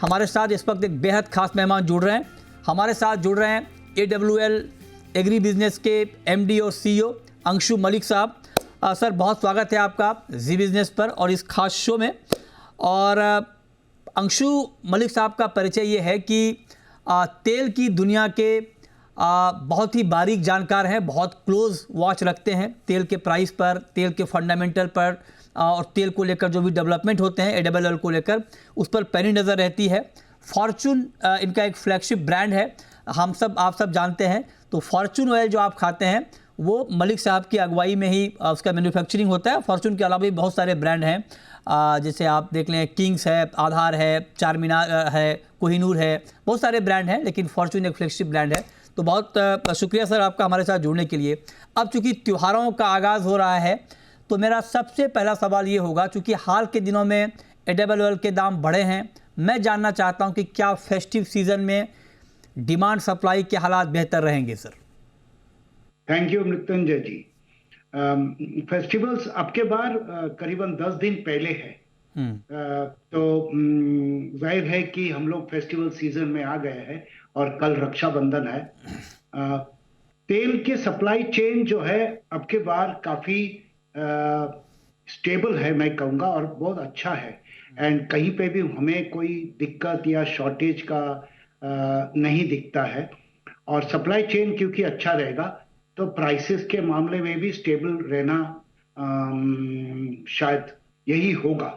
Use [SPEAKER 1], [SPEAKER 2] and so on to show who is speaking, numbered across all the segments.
[SPEAKER 1] हमारे साथ इस वक्त एक बेहद खास मेहमान जुड़ रहे हैं। हमारे साथ जुड़ रहे हैं AWL एग्री बिजनेस के MD और CEO अंशु मलिक साहब। सर, बहुत स्वागत है आपका जी बिजनेस पर और इस खास शो में। और अंशु मलिक साहब का परिचय ये है कि तेल की दुनिया के बहुत ही बारीक जानकार हैं, बहुत क्लोज वॉच रखते हैं तेल के प्राइस पर, तेल के फंडामेंटल पर और तेल को लेकर जो भी डेवलपमेंट होते हैं AWL को लेकर उस पर पैनी नज़र रहती है। फॉर्चून इनका एक फ्लैगशिप ब्रांड है, आप सब जानते हैं। तो फॉर्चून ऑयल जो आप खाते हैं वो मलिक साहब की अगुवाई में ही उसका मैन्युफैक्चरिंग होता है। फॉर्चून के अलावा भी बहुत सारे ब्रांड हैं, जैसे आप देख लें किंग्स है, आधार है, चार मीनार है, कोहिनूर है, बहुत सारे ब्रांड हैं, लेकिन फॉर्चून एक फ्लैगशिप ब्रांड है। तो बहुत शुक्रिया सर आपका हमारे साथ जुड़ने के लिए। अब चूँकि त्योहारों का आगाज़ हो रहा है तो मेरा सबसे पहला सवाल ये होगा, चूँकि हाल के दिनों में AWL के दाम बढ़े हैं, मैं जानना चाहता हूँ कि क्या फेस्टिव सीज़न में डिमांड सप्लाई के हालात बेहतर रहेंगे sir?
[SPEAKER 2] Thank you Mrityunjay ji. Festivals अब के बार करीबन 10 दिन पहले है। तो जाहिर है कि हम लोग फेस्टिवल सीजन में आ गए हैं और कल रक्षाबंधन है। तेल के सप्लाई चेन जो है अब के बार काफी स्टेबल है मैं कहूँगा, और बहुत अच्छा है। एंड कहीं पे भी हमें कोई दिक्कत या शॉर्टेज का नहीं दिखता है। और सप्लाई चेन क्योंकि अच्छा रहेगा तो प्राइसेस के मामले में भी स्टेबल रहना शायद यही होगा,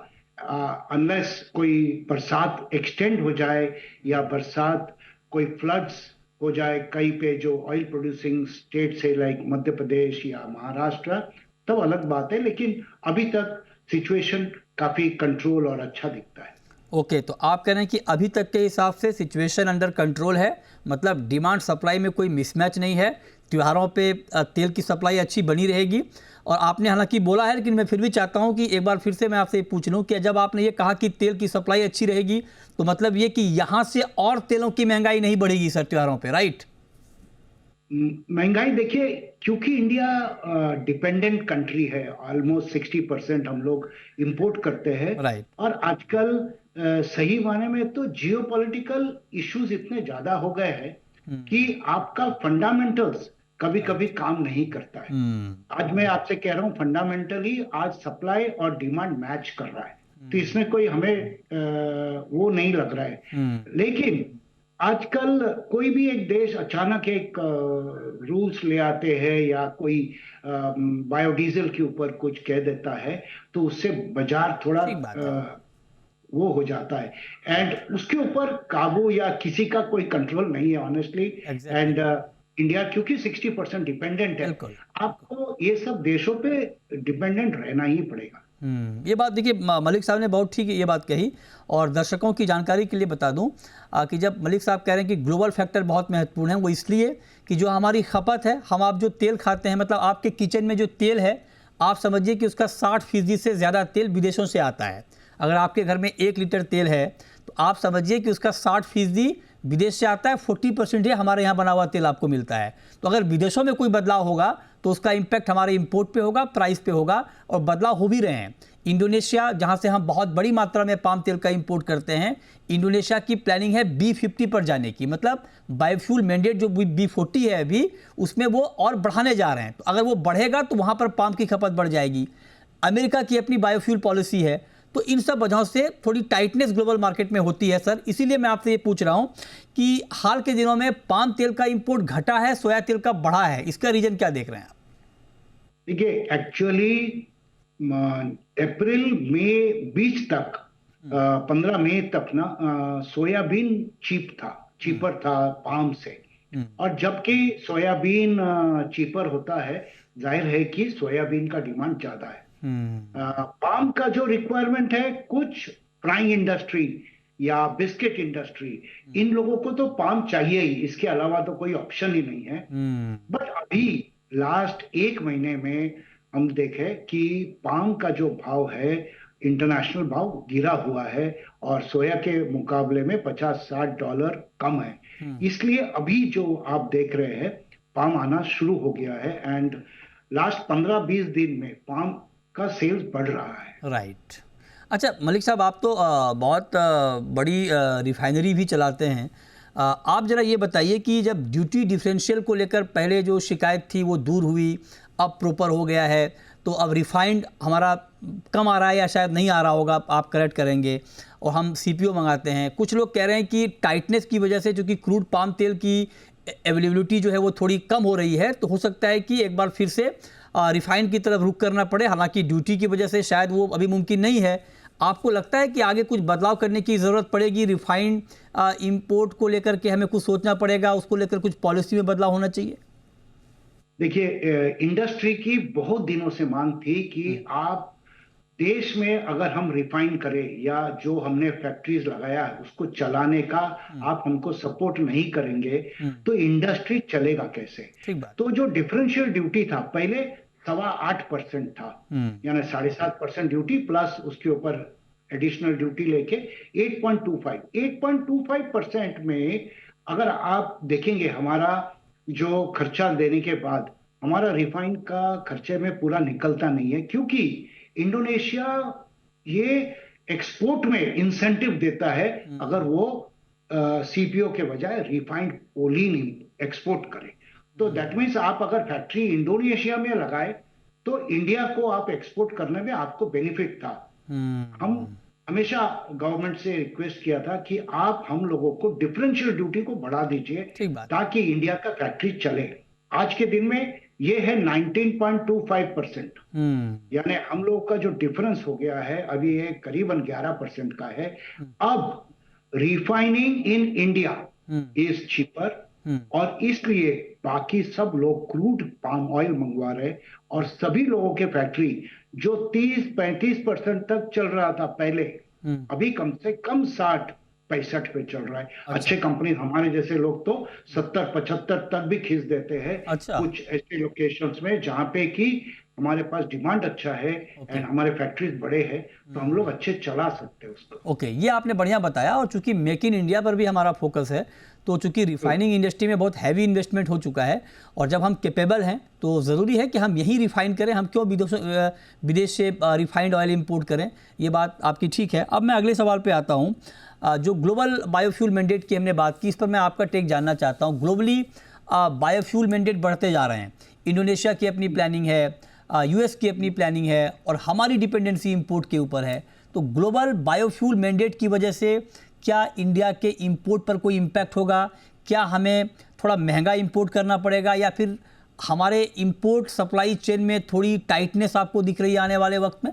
[SPEAKER 2] अनलेस कोई बरसात एक्सटेंड हो जाए या बरसात कोई फ्लड्स हो जाए कहीं पे जो ऑयल प्रोड्यूसिंग स्टेट से, लाइक मध्य प्रदेश या महाराष्ट्र, तब अलग बात है। लेकिन अभी तक सिचुएशन काफी कंट्रोल और अच्छा दिखता है।
[SPEAKER 1] ओके, तो आप कह रहे हैं कि अभी तक के हिसाब से सिचुएशन अंडर कंट्रोल है, मतलब डिमांड सप्लाई में कोई मिसमैच नहीं है, त्योहारों पे तेल की सप्लाई अच्छी बनी रहेगी। और आपने हालांकि बोला है, लेकिन मैं फिर भी चाहता हूं कि एक बार फिर से मैं आपसे पूछ लूं कि जब आपने ये कहा कि तेल की सप्लाई अच्छी रहेगी तो मतलब ये कि यहाँ से और तेलों की महंगाई नहीं बढ़ेगी सर त्योहारों पे, राइट?
[SPEAKER 2] महंगाई देखिए, क्योंकि इंडिया डिपेंडेंट कंट्री है, ऑलमोस्ट 60% हम लोग इंपोर्ट करते हैं।
[SPEAKER 1] राइट।
[SPEAKER 2] और आजकल सही माने में तो जियोपॉलिटिकल इश्यूज इतने ज्यादा हो गए हैं कि आपका फंडामेंटल्स कभी कभी काम नहीं करता है। आज मैं आपसे कह रहा हूं, फंडामेंटली आज सप्लाई और डिमांड मैच कर रहा है, तो इसमें कोई हमें वो नहीं लग रहा है। लेकिन आजकल कोई भी एक देश अचानक एक रूल्स ले आते हैं या कोई बायोडीजल के ऊपर कुछ कह देता है तो उससे बाजार थोड़ा वो हो जाता है। एंड उसके ऊपर काबू या किसी का कोई कंट्रोल नहीं है ऑनेस्टली। एंड इंडिया क्योंकि 60% डिपेंडेंट है, आपको ये सब देशों पे डिपेंडेंट रहना ही पड़ेगा।
[SPEAKER 1] ये बात देखिए मलिक साहब ने बहुत ठीक ये बात कही। और दर्शकों की जानकारी के लिए बता दूं कि जब मलिक साहब कह रहे हैं कि ग्लोबल फैक्टर बहुत महत्वपूर्ण है, वो इसलिए कि जो हमारी खपत है, आप जो तेल खाते हैं, मतलब आपके किचन में जो तेल है, आप समझिए कि उसका 60% से ज़्यादा तेल विदेशों से आता है। अगर आपके घर में 1 लीटर तेल है तो आप समझिए कि उसका 60% विदेश से आता है, 40% ही हमारे यहाँ बना हुआ तेल आपको मिलता है। तो अगर विदेशों में कोई बदलाव होगा तो उसका इम्पैक्ट हमारे इंपोर्ट पे होगा, प्राइस पे होगा, और बदलाव हो भी रहे हैं। इंडोनेशिया, जहाँ से हम बहुत बड़ी मात्रा में पाम तेल का इंपोर्ट करते हैं, इंडोनेशिया की प्लानिंग है B50 पर जाने की, मतलब बायोफ्यूल मैंडेट जो B40 है अभी, उसमें वो और बढ़ाने जा रहे हैं। तो अगर वो बढ़ेगा तो वहाँ पर पाम की खपत बढ़ जाएगी। अमेरिका की अपनी बायोफ्यूल पॉलिसी है। तो इन सब वजहों से थोड़ी टाइटनेस ग्लोबल मार्केट में होती है सर। इसीलिए मैं आपसे ये पूछ रहा हूँ कि हाल के दिनों में पाम तेल का इंपोर्ट घटा है, सोया तेल का बढ़ा है, इसका रीजन क्या देख रहे हैं आप?
[SPEAKER 2] देखिए, एक्चुअली अप्रैल मई बीच तक 15 मई तक ना सोयाबीन चीपर था पाम से। और जबकि सोयाबीन चीपर होता है, जाहिर है कि सोयाबीन का डिमांड ज्यादा है। पाम का जो रिक्वायरमेंट है, कुछ फ्राइंग इंडस्ट्री या बिस्किट इंडस्ट्री, इन लोगों को तो पाम चाहिए ही, इसके अलावा तो कोई ऑप्शन ही नहीं है। बट अभी लास्ट 1 महीने में हम देखें कि पाम का जो भाव है, इंटरनेशनल भाव गिरा हुआ है और सोया के मुकाबले में $50-60 कम है। इसलिए अभी जो आप देख रहे हैं, पाम आना शुरू हो गया है। एंड लास्ट 15-20 दिन में पाम का सेल्स बढ़ रहा है।
[SPEAKER 1] राइट। अच्छा मलिक साहब, आप तो बहुत बड़ी रिफाइनरी भी चलाते हैं। आप ज़रा ये बताइए कि जब ड्यूटी डिफरेंशियल को लेकर पहले जो शिकायत थी वो दूर हुई, अब प्रॉपर हो गया है, तो अब रिफाइंड हमारा कम आ रहा है या शायद नहीं आ रहा होगा, आप करेक्ट करेंगे, और हम सीपीओ मंगाते हैं। कुछ लोग कह रहे हैं कि टाइटनेस की वजह से, चूँकि क्रूड पाम तेल की अवेलेबिलिटी जो है वो थोड़ी कम हो रही है, तो हो सकता है कि एक बार फिर से रिफाइंड की तरफ रुख करना पड़े। हालांकि ड्यूटी की वजह से शायद वो अभी मुमकिन नहीं है। आपको लगता है कि आगे कुछ बदलाव करने की ज़रूरत पड़ेगी, रिफाइंड इंपोर्ट को लेकर के हमें कुछ सोचना पड़ेगा, उसको लेकर कुछ पॉलिसी में बदलाव होना चाहिए?
[SPEAKER 2] देखिए, इंडस्ट्री की बहुत दिनों से मांग थी कि आप देश में अगर हम रिफाइन करें या जो हमने फैक्ट्रीज लगाया है उसको चलाने का आप हमको सपोर्ट नहीं करेंगे तो इंडस्ट्री चलेगा कैसे।
[SPEAKER 1] ठीक बात।
[SPEAKER 2] तो जो डिफरेंशियल ड्यूटी था पहले 7.25% था, यानी 7.5% ड्यूटी प्लस उसके ऊपर एडिशनल ड्यूटी लेके 8.25% में अगर आप देखेंगे हमारा जो खर्चा देने के बाद हमारा रिफाइन का खर्चे में पूरा निकलता नहीं है, क्योंकि इंडोनेशिया ये एक्सपोर्ट में इंसेंटिव देता है अगर वो सीपीओ के बजाय रिफाइंड ओलिन एक्सपोर्ट करे। तो दैट मीन्स आप अगर फैक्ट्री इंडोनेशिया में लगाए तो इंडिया को आप एक्सपोर्ट करने में आपको बेनिफिट था। हम हमेशा गवर्नमेंट से रिक्वेस्ट किया था कि आप हम लोगों को डिफरेंशियल ड्यूटी को बढ़ा दीजिए ताकि इंडिया का फैक्ट्री चले। आज के दिन में ये है 19.25%, यानी हम लोग का जो डिफरेंस हो गया है अभी ये करीबन 11% का है। अब refining in India is cheaper और इसलिए बाकी सब लोग क्रूड पाम ऑयल मंगवा रहे और सभी लोगों के फैक्ट्री जो 30-35% तक चल रहा था पहले, अभी कम से कम 60-65 पे चल रहा है। अच्छा। अच्छे कंपनी हमारे जैसे लोग तो 70-75 तक भी खींच देते हैं। अच्छा। कुछ ऐसे लोकेशंस में जहां पे कि हमारे पास डिमांड अच्छा है एंड हमारे फैक्ट्रीज बड़े हैं तो हम लोग अच्छे चला सकते हैं उसको।
[SPEAKER 1] ओके, ये आपने बढ़िया बताया। और चूंकि मेक इन इंडिया पर भी हमारा फोकस है, तो चूंकि रिफाइनिंग इंडस्ट्री में बहुत हैवी इन्वेस्टमेंट हो चुका है और जब हम कैपेबल हैं तो ज़रूरी है कि हम यहीं रिफाइन करें, हम क्यों विदेश से रिफाइंड ऑयल इंपोर्ट करें। ये बात आपकी ठीक है। अब मैं अगले सवाल पे आता हूँ। जो ग्लोबल बायोफ्यूल मैंडेट की हमने बात की, इस पर मैं आपका टेक जानना चाहता हूँ। ग्लोबली बायोफ्यूल मैंडेट बढ़ते जा रहे हैं। इंडोनेशिया की अपनी प्लानिंग है, यूएस की अपनी प्लानिंग है और हमारी डिपेंडेंसी इंपोर्ट के ऊपर है। तो ग्लोबल बायोफ्यूल मैंडेट की वजह से क्या इंडिया के इंपोर्ट पर कोई इम्पैक्ट होगा? क्या हमें थोड़ा महंगा इंपोर्ट करना पड़ेगा या फिर हमारे इंपोर्ट सप्लाई चेन में थोड़ी टाइटनेस आपको दिख रही है आने वाले वक्त में?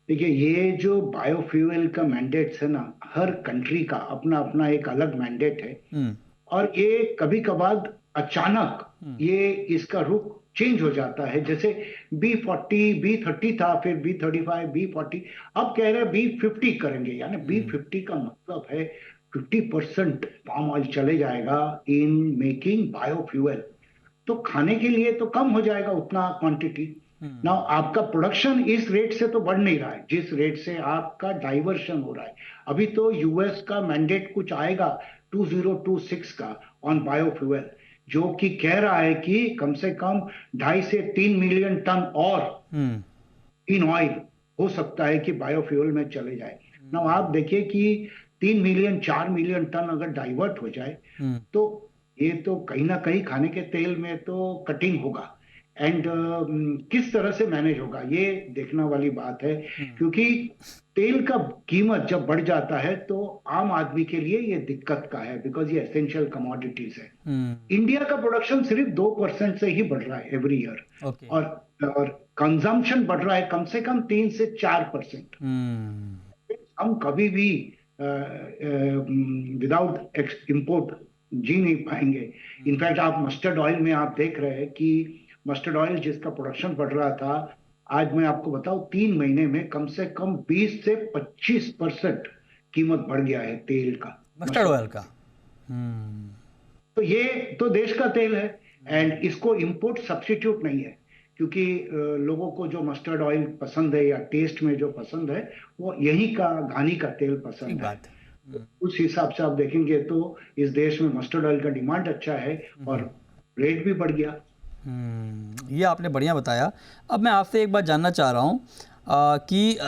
[SPEAKER 2] देखिए, ये जो बायोफ्यूल का मैंडेट है ना, हर कंट्री का अपना अपना एक अलग मैंडेट है और ये कभी कभार अचानक ये इसका रुख चेंज हो जाता है। जैसे B40, B30 था, फिर B35, B40, अब कह रहे हैं B50 करेंगे। यानी B50 का मतलब है 50% पाम ऑयल चले जाएगा इन मेकिंग बायोफ्यूल। तो खाने के लिए तो कम हो जाएगा उतना क्वांटिटी ना, आपका प्रोडक्शन इस रेट से तो बढ़ नहीं रहा है जिस रेट से आपका डाइवर्शन हो रहा है। अभी तो यूएस का मैंडेट कुछ आएगा 2026 का ऑन बायोफ्यूल, जो कि कह रहा है कि कम से कम 2.5 से 3 मिलियन टन और इन ऑयल हो सकता है कि बायोफ्यूल में चले जाए ना। आप देखिए कि 3 मिलियन 4 मिलियन टन अगर डाइवर्ट हो जाए तो ये तो कहीं ना कहीं खाने के तेल में तो कटिंग होगा एंड किस तरह से मैनेज होगा ये देखने वाली बात है, क्योंकि तेल का कीमत जब बढ़ जाता है तो आम आदमी के लिए ये दिक्कत का है, बिकॉज ये एसेंशियल कमोडिटीज है। इंडिया का प्रोडक्शन सिर्फ 2% से ही बढ़ रहा है एवरी ईयर और कंजम्पशन बढ़ रहा है कम से कम 3 से 4%। हम कभी भी विदाउट इंपोर्ट जी नहीं पाएंगे। इनफैक्ट आप मस्टर्ड ऑयल में आप देख रहे हैं कि मस्टर्ड ऑयल जिसका प्रोडक्शन बढ़ रहा था, आज मैं आपको बताऊं 3 महीने में कम से कम 20 से 25% कीमत बढ़ गया है तेल का,
[SPEAKER 1] मस्टर्ड ऑयल का।
[SPEAKER 2] तो ये तो देश का तेल है एंड इसको इंपोर्ट सब्स्टिट्यूट नहीं है, क्योंकि लोगों को जो मस्टर्ड ऑयल पसंद है या टेस्ट में जो पसंद है वो यही का घानी का तेल पसंद है। उस हिसाब से आप देखेंगे तो इस देश में मस्टर्ड ऑयल का डिमांड अच्छा है और रेट भी बढ़ गया।
[SPEAKER 1] ये आपने बढ़िया बताया। अब मैं आपसे एक बात जानना चाह रहा हूँ। कि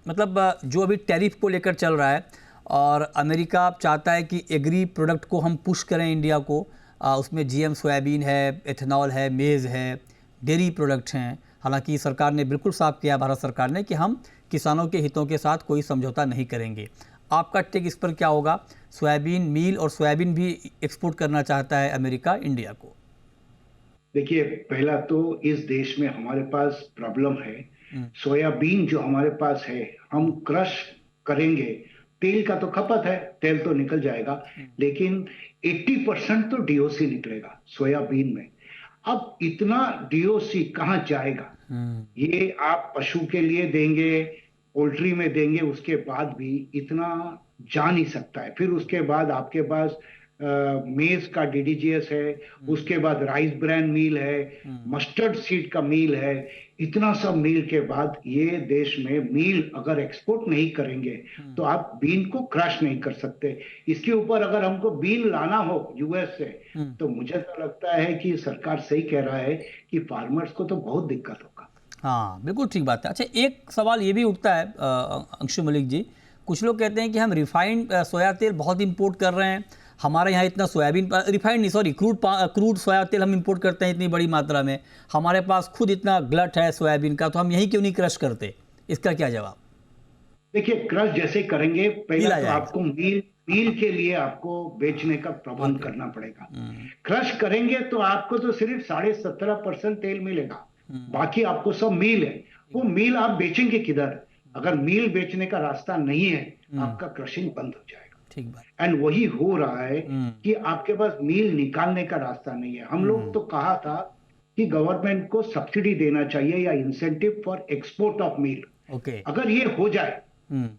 [SPEAKER 1] मतलब जो अभी टैरिफ को लेकर चल रहा है और अमेरिका चाहता है कि एग्री प्रोडक्ट को हम पुश करें इंडिया को, उसमें जीएम सोयाबीन है, एथेनॉल है, मेज़ है, डेयरी प्रोडक्ट्स हैं। हालांकि सरकार ने बिल्कुल साफ किया, भारत सरकार ने, कि हम किसानों के हितों के साथ कोई समझौता नहीं करेंगे। आपका टेक इस पर क्या होगा? सोयाबीन मील और सोयाबीन भी एक्सपोर्ट करना चाहता है अमेरिका इंडिया को।
[SPEAKER 2] देखिए, पहला तो इस देश में हमारे पास प्रॉब्लम है। सोयाबीन जो हमारे पास है, हम क्रश करेंगे, तेल का तो खपत है, तेल तो निकल जाएगा, लेकिन 80% तो डीओसी निकलेगा सोयाबीन में। अब इतना डीओसी कहाँ जाएगा? ये आप पशु के लिए देंगे, पोल्ट्री में देंगे, उसके बाद भी इतना जा नहीं सकता है। फिर उसके बाद आपके पास मेज का डीडीजीएस है, उसके बाद राइस ब्रांड मील है, मस्टर्ड सीड का मील है। इतना सब मील के बाद ये देश में मील अगर एक्सपोर्ट नहीं करेंगे तो आप बीन को क्रश नहीं कर सकते। इसके ऊपर अगर हमको बीन लाना हो यूएस से, तो मुझे तो लगता है कि सरकार सही कह रहा है कि फार्मर्स को तो बहुत दिक्कत होगा।
[SPEAKER 1] हाँ, बिल्कुल ठीक बात है। अच्छा, एक सवाल ये भी उठता है अंशु मलिक जी, कुछ लोग कहते हैं कि हम रिफाइंड सोया तेल बहुत इंपोर्ट कर रहे हैं, हमारे यहाँ इतना सोयाबीन, रिफाइंड नहीं सॉरी क्रूड सोया तेल हम इंपोर्ट करते हैं इतनी बड़ी मात्रा में, हमारे पास खुद इतना गलट है सोयाबीन का, तो हम यहीं क्यों नहीं क्रश करते? इसका क्या जवाब?
[SPEAKER 2] देखिए, क्रश जैसे करेंगे, पहला तो आपको मील के लिए आपको बेचने का प्रबंध करना पड़ेगा। क्रश करेंगे तो आपको तो सिर्फ 17.5% तेल मिलेगा, बाकी आपको सब मील है। वो मील आप बेचेंगे किधर? अगर मील बेचने का रास्ता नहीं है, आपका क्रशिंग बंद हो जाएगा।
[SPEAKER 1] ठीक बात।
[SPEAKER 2] एंड वही हो रहा है कि आपके पास मील निकालने का रास्ता नहीं है। हम लोग तो कहा था कि गवर्नमेंट को सब्सिडी देना चाहिए या incentive for export of meal. अगर ये हो जाए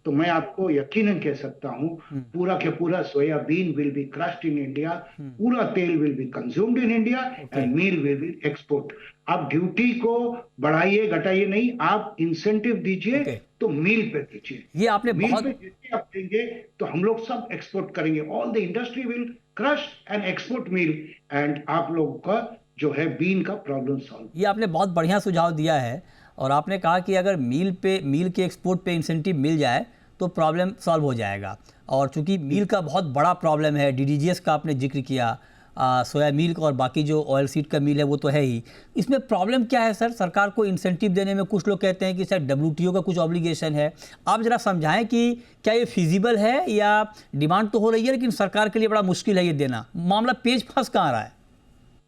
[SPEAKER 2] तो मैं आपको यकीनन कह सकता हूं, पूरा के पूरा soybean will be crushed in India, पूरा तेल will be consumed in India and meal will be export. आप ड्यूटी को बढ़ाइए घटाइए नहीं, आप इंसेंटिव दीजिए तो मील पे दीजिए।
[SPEAKER 1] ये आपने
[SPEAKER 2] मील
[SPEAKER 1] बहुत
[SPEAKER 2] पे जितने आप देंगे तो हम लोग सब एक्सपोर्ट करेंगे। All the industry will crush and export meal and आप लोगों का जो है बीन का प्रॉब्लम सॉल्व।
[SPEAKER 1] ये आपने बहुत बढ़िया सुझाव दिया है और आपने कहा कि अगर मील के एक्सपोर्ट पे इंसेंटिव मिल जाए तो प्रॉब्लम सॉल्व हो जाएगा। और चूंकि मील का बहुत बड़ा प्रॉब्लम है, डीडीजीएस का आपने जिक्र किया, सोया मील का, और बाकी जो ऑयल सीड का मील है वो तो है ही। इसमें प्रॉब्लम क्या है सर? सरकार को इंसेंटिव देने में कुछ लोग कहते हैं कि सर डब्ल्यूटीओ का कुछ ऑब्लिगेशन है। आप जरा समझाएं कि क्या ये फिजिबल है, या डिमांड तो हो रही है लेकिन सरकार के लिए बड़ा मुश्किल है ये देना? मामला पेच फंस कहाँ रहा है?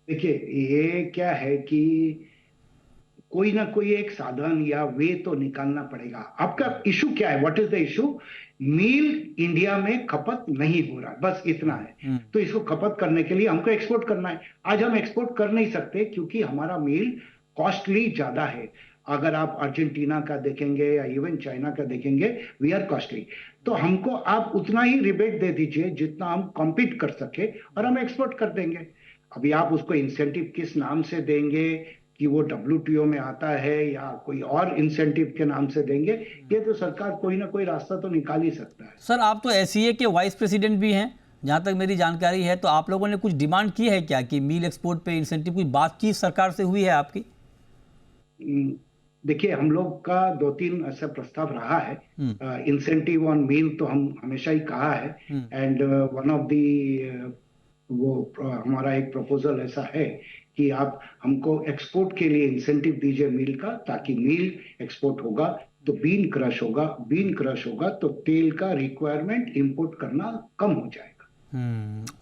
[SPEAKER 2] देखिए, ये क्या है कि कोई ना कोई एक साधन या वे तो निकालना पड़ेगा। आपका इशू क्या है? What is the issue? Meal India में खपत नहीं हो रहा, बस इतना है। तो इसको खपत करने के लिए हमको एक्सपोर्ट करना है। आज हम एक्सपोर्ट कर नहीं सकते क्योंकि हमारा मील कॉस्टली ज्यादा है। अगर आप अर्जेंटीना का देखेंगे या इवन चाइना का देखेंगे, वी आर कॉस्टली। तो हमको आप उतना ही रिबेट दे दीजिए जितना हम कॉम्पीट कर सके और हम एक्सपोर्ट कर देंगे। अभी आप उसको इंसेंटिव किस नाम से देंगे, कि वो डब्ल्यूटीओ में आता है या कोई और इंसेंटिव के नाम से देंगे, ये तो सरकार कोई ना कोई रास्ता तो निकाल ही सकता है।
[SPEAKER 1] सर, आप तो एससीए के वाइस प्रेसिडेंट भी हैं, जहाँ तक मेरी जानकारी है, तो आप लोगों ने कुछ डिमांड की है क्या कि मील एक्सपोर्ट पे इंसेंटिव? कोई बातचीत सरकार से हुई है आपकी?
[SPEAKER 2] देखिए, हम लोग का 2-3 ऐसा प्रस्ताव रहा है। इंसेंटिव ऑन मील तो हम हमेशा ही कहा है, एंड वन ऑफ दी वो हमारा एक प्रपोजल ऐसा है कि आप हमको एक्सपोर्ट के लिए इंसेंटिव दीजिए मील का, ताकि मील एक्सपोर्ट होगा तो बीन क्रश होगा, बीन क्रश होगा तो तेल का रिक्वायरमेंट इंपोर्ट करना कम हो जाएगा।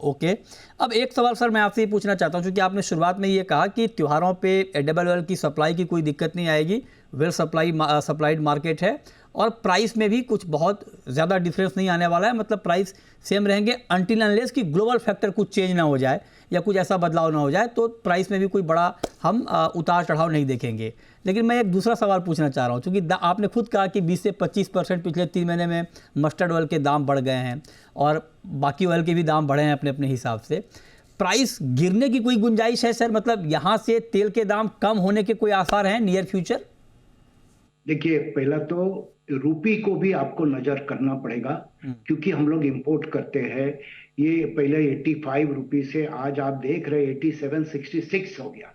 [SPEAKER 1] ओके। अब एक सवाल सर मैं आपसे ये पूछना चाहता हूँ, क्योंकि आपने शुरुआत में ये कहा कि त्योहारों पे एडिबल ऑयल की सप्लाई की कोई दिक्कत नहीं आएगी, वेल सप्लाइड मार्केट है, और प्राइस में भी कुछ बहुत ज़्यादा डिफरेंस नहीं आने वाला है, मतलब प्राइस सेम रहेंगे अनटिल अनलेस कि ग्लोबल फैक्टर कुछ चेंज ना हो जाए या कुछ ऐसा बदलाव ना हो जाए, तो प्राइस में भी कोई बड़ा हम उतार चढ़ाव नहीं देखेंगे। लेकिन मैं एक दूसरा सवाल पूछना चाह रहा हूँ, क्योंकि आपने खुद कहा कि 20 से 25% पिछले 3 महीने में मस्टर्ड ऑयल के दाम बढ़ गए हैं और बाकी ऑयल के भी दाम बढ़े हैं अपने अपने हिसाब से। प्राइस गिरने की कोई गुंजाइश है सर? मतलब यहाँ से तेल के दाम कम होने के कोई आसार हैं नियर फ्यूचर?
[SPEAKER 2] देखिए, पहला तो रूपी को भी आपको नजर करना पड़ेगा, क्योंकि हम लोग इंपोर्ट करते हैं। ये पहले 85 रुपये से आज आप देख रहे 87-66 हो गया।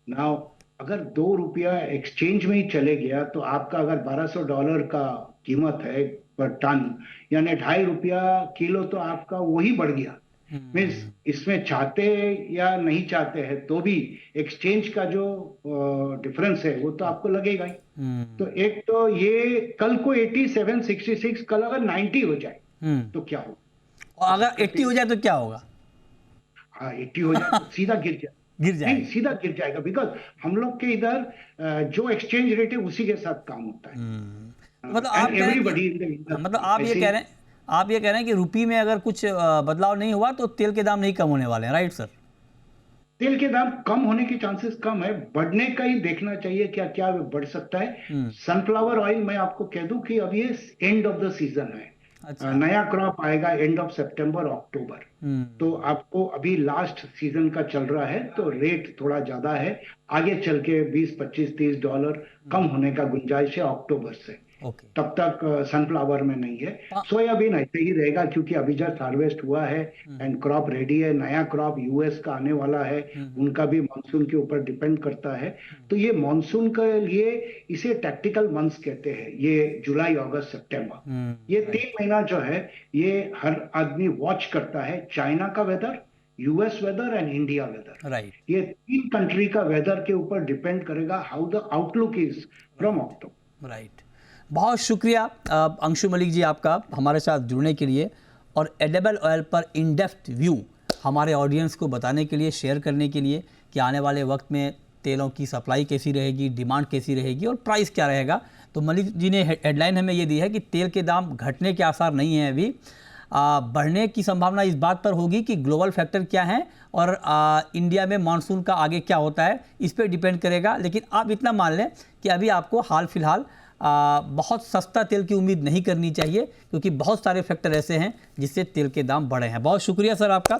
[SPEAKER 2] नाउ अगर ₹2 एक्सचेंज में ही चले गया तो आपका अगर $1200 का कीमत है पर टन, यानी ₹2.5 किलो, तो आपका वही बढ़ गया। मीन्स इसमें चाहते या नहीं चाहते हैं तो भी एक्सचेंज का जो डिफरेंस है वो तो आपको लगेगा ही। तो एक तो ये कल को 8766, कल अगर 90 हो जाए तो क्या होगा,
[SPEAKER 1] और अगर 80 हो जाए तो क्या होगा?
[SPEAKER 2] हाँ 80 हो जाए तो सीधा गिर जाए,
[SPEAKER 1] गिर जाए।
[SPEAKER 2] नहीं सीधा गिर जाएगा, बिकॉज हम लोग के इधर जो एक्सचेंज रेट है उसी के साथ काम होता है।
[SPEAKER 1] मतलब आप कह रहे हैं कि, मतलब आप ये कह रहे हैं, आप ये कह रहे हैं कि रुपये में अगर कुछ बदलाव नहीं हुआ तो तेल के दाम नहीं कम होने वाले हैं, राइट सर?
[SPEAKER 2] तेल के दाम कम होने के चांसेस कम है, बढ़ने का ही देखना चाहिए, क्या क्या बढ़ सकता है। सनफ्लावर ऑयल मैं आपको कह दूं कि अब ये एंड ऑफ द सीजन है।
[SPEAKER 1] अच्छा।
[SPEAKER 2] नया क्रॉप आएगा एंड ऑफ सितंबर अक्टूबर, तो आपको अभी लास्ट सीजन का चल रहा है तो रेट थोड़ा ज्यादा है, आगे चल के $20, $25, $30 कम होने का गुंजाइश है अक्टूबर से।
[SPEAKER 1] ओके।
[SPEAKER 2] तब तक सनफ्लावर में नहीं है। सोयाबीन ऐसे ही रहेगा क्योंकि अभी जस्ट हार्वेस्ट हुआ है एंड क्रॉप रेडी है। नया क्रॉप यूएस का आने वाला है, उनका भी मानसून के ऊपर डिपेंड करता है। तो ये मानसून के लिए इसे टैक्टिकल मंथ्स कहते हैं, ये जुलाई, अगस्त, सितंबर, ये 3 महीना जो है ये हर आदमी वॉच करता है। चाइना का weather, US weather and India weather,
[SPEAKER 1] right.
[SPEAKER 2] ये 3 कंट्री का वेदर के ऊपर डिपेंड करेगा how the outlook is from October.
[SPEAKER 1] Right. बहुत शुक्रिया अंशु मलिक जी आपका हमारे साथ जुड़ने के लिए और एडिबल ऑयल पर इन डेप्थ व्यू हमारे ऑडियंस को बताने के लिए, शेयर करने के लिए कि आने वाले वक्त में तेलों की सप्लाई कैसी रहेगी, डिमांड कैसी रहेगी और प्राइस क्या रहेगा। तो मलिक जी ने हेडलाइन हमें ये दी है कि तेल के दाम घटने के आसार नहीं हैं अभी, बढ़ने की संभावना इस बात पर होगी कि ग्लोबल फैक्टर क्या है और इंडिया में मानसून का आगे क्या होता है, इस पर डिपेंड करेगा। लेकिन आप इतना मान लें कि अभी आपको हाल फिलहाल बहुत सस्ता तेल की उम्मीद नहीं करनी चाहिए क्योंकि बहुत सारे फैक्टर ऐसे हैं जिससे तेल के दाम बढ़े हैं। बहुत शुक्रिया सर आपका।